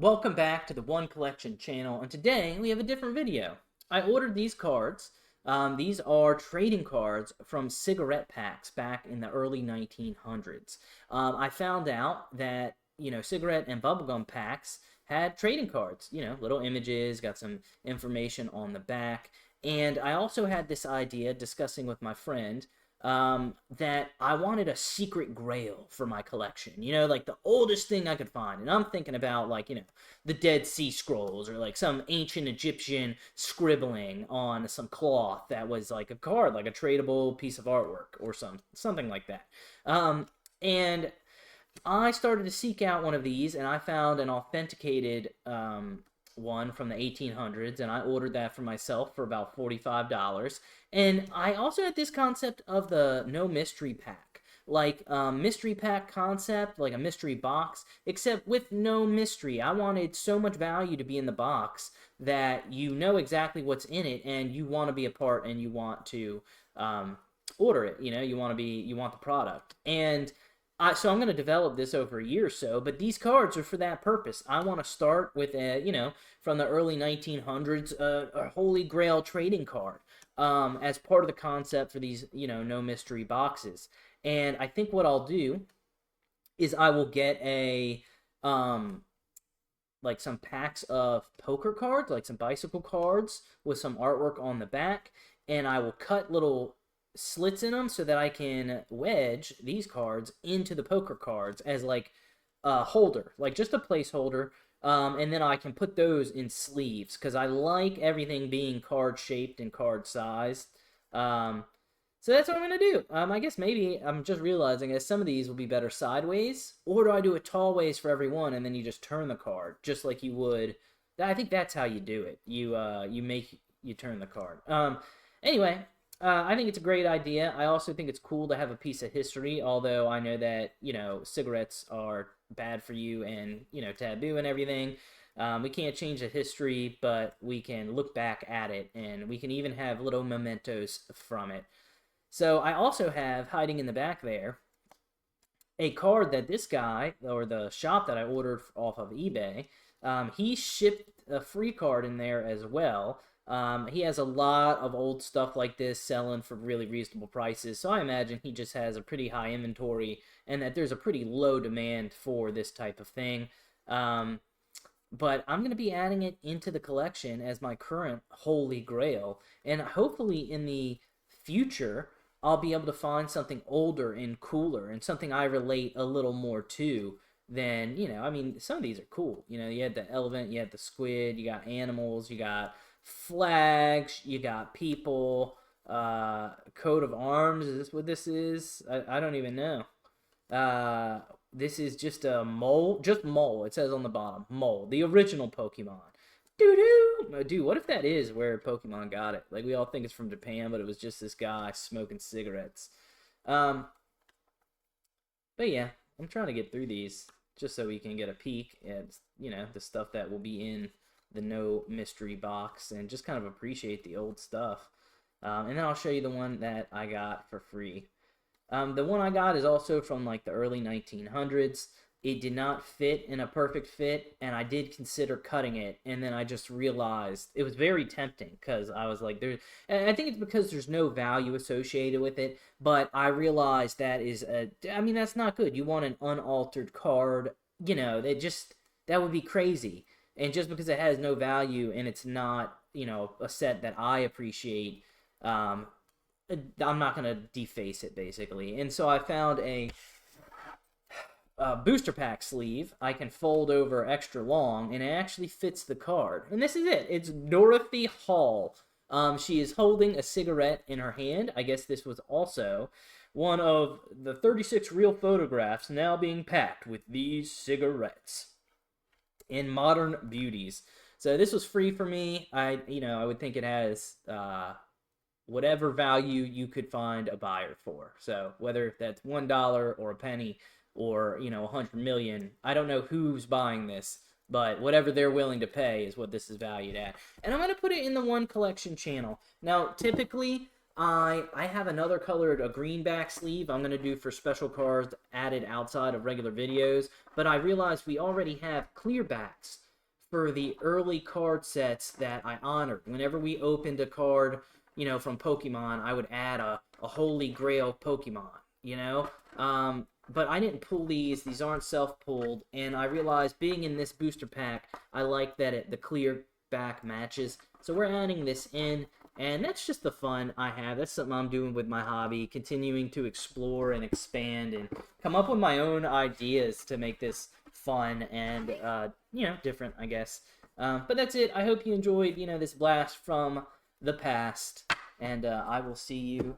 Welcome back to the One Collection channel, and today we have a different video. I ordered these cards. These are trading cards from cigarette packs back in the early 1900s. I found out that, cigarette and bubblegum packs had trading cards, little images, got some information on the back. And I also had this idea discussing with my friend that I wanted a secret grail for my collection, like the oldest thing I could find. And I'm thinking about, like, the Dead Sea Scrolls or like some ancient Egyptian scribbling on some cloth that was like a card, like a tradable piece of artwork or something like that. And I started to seek out one of these, and I found an authenticated one from the 1800s, and I ordered that for myself for about $45. And I also had this concept of the no mystery pack, like mystery pack concept, like a mystery box, except with no mystery. I wanted so much value to be in the box that you know exactly what's in it, and you want to be a part, and you want to order it. You want the product. And so I'm going to develop this over a year or so, but these cards are for that purpose. I want to start with from the early 1900s, a Holy Grail trading card, as part of the concept for these, no mystery boxes. And I think what I'll do is I will get like some packs of poker cards, like some bicycle cards with some artwork on the back, and I will cut little slits in them so that I can wedge these cards into the poker cards as like a holder, like just a placeholder, and then I can put those in sleeves because I like everything being card shaped and card sized. So that's what I'm gonna do. I guess maybe I'm just realizing that some of these will be better sideways, or do I do it tall ways for every one and then you just turn the card just like you would? I think that's how you do it. You turn the card. Anyway, I think it's a great idea. I also think it's cool to have a piece of history, although I know that, cigarettes are bad for you and, taboo and everything. We can't change the history, but we can look back at it, and we can even have little mementos from it. So I also have, hiding in the back there, a card that this guy, or the shop that I ordered off of eBay, he shipped a free card in there as well. He has a lot of old stuff like this selling for really reasonable prices, so I imagine he just has a pretty high inventory and that there's a pretty low demand for this type of thing. But I'm going to be adding it into the collection as my current Holy Grail, and hopefully in the future I'll be able to find something older and cooler and something I relate a little more to than, I mean, some of these are cool. You had the elephant, you had the squid, you got animals, you got flags, you got people, coat of arms. Is this what this is? I don't even know. This is just a mole, just mole. It says on the bottom, mole, the original Pokemon. Dude, what if that is where Pokemon got it? Like, we all think it's from Japan, but it was just this guy smoking cigarettes. But yeah, I'm trying to get through these just so we can get a peek at, the stuff that will be in the no mystery box and just kind of appreciate the old stuff. And then I'll show you the one that I got for free. The one I got is also from like the early 1900s. It did not fit in a perfect fit, and I did consider cutting it, and then I just realized it was very tempting because I was like, I think it's because there's no value associated with it, but I realized that's not good. You want an unaltered card, that would be crazy. And just because it has no value and it's not, a set that I appreciate, I'm not going to deface it, basically. And so I found a booster pack sleeve I can fold over extra long, and it actually fits the card. And this is it. It's Dorothy Hall. She is holding a cigarette in her hand. I guess this was also one of the 36 real photographs now being packed with these cigarettes in modern beauties. So this was free for me. I would think it has whatever value you could find a buyer for. So whether that's $1 or a penny or 100 million, I don't know who's buying this, but whatever they're willing to pay is what this is valued at. And I'm going to put it in the One Collection channel. Now, typically, I have another colored, a greenback sleeve I'm going to do for special cards added outside of regular videos, but I realized we already have clear backs for the early card sets that I honored. Whenever we opened a card, from Pokemon, I would add a Holy Grail Pokemon, but I didn't pull these. These aren't self-pulled, and I realized being in this booster pack, I like that the clear back matches. So we're adding this in, and that's just the fun I have. That's something I'm doing with my hobby, continuing to explore and expand and come up with my own ideas to make this fun and, different, I guess. But that's it. I hope you enjoyed, this blast from the past, and I will see you